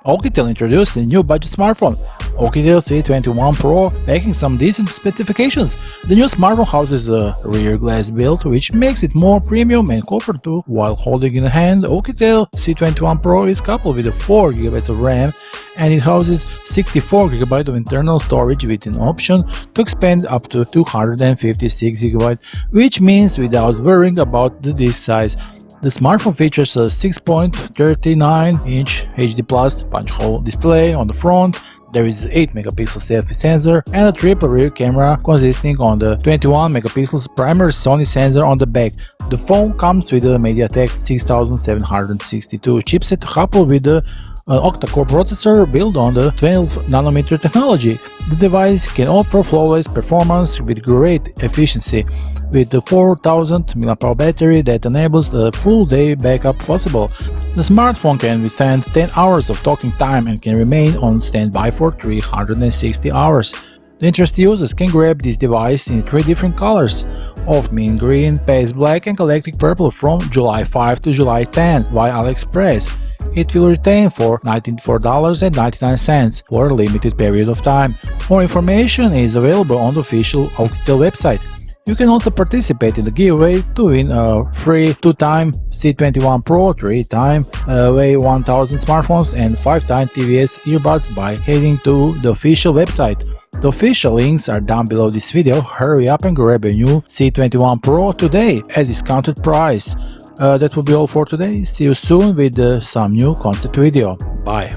Oukitel introduced a new budget smartphone, Oukitel C21 Pro, packing some decent specifications. The new smartphone houses a rear glass build, which makes it more premium and comfortable while holding in hand. Oukitel C21 Pro is coupled with a 4GB of RAM, and it houses 64GB of internal storage with an option to expand up to 256GB, which means without worrying about the disk size. The smartphone features a 6.39-inch HD Plus punch hole display on the front. There is 8-megapixel selfie sensor and a triple rear camera consisting on the 21-megapixel primary Sony sensor on the back. The phone comes with a MediaTek 6762 chipset coupled with an octa-core processor built on the 12nm technology. The device can offer flawless performance with great efficiency, with the 4000 mAh battery that enables a full-day backup possible. The smartphone can withstand 10 hours of talking time and can remain on standby for 360 hours. The interested users can grab this device in 3 different colors of mint green, paste black and galactic purple from July 5 to July 10 via AliExpress. It will retain for $94.99 for a limited period of time. More information is available on the official Oukitel website. You can also participate in the giveaway to win a free 2-time C21 Pro, 3-time weigh 1000 smartphones and 5-time TVS earbuds by heading to the official website. The official links are down below this video. Hurry up and grab a new C21 Pro today at discounted price. That will be all for today. See you soon with some new concept video. Bye.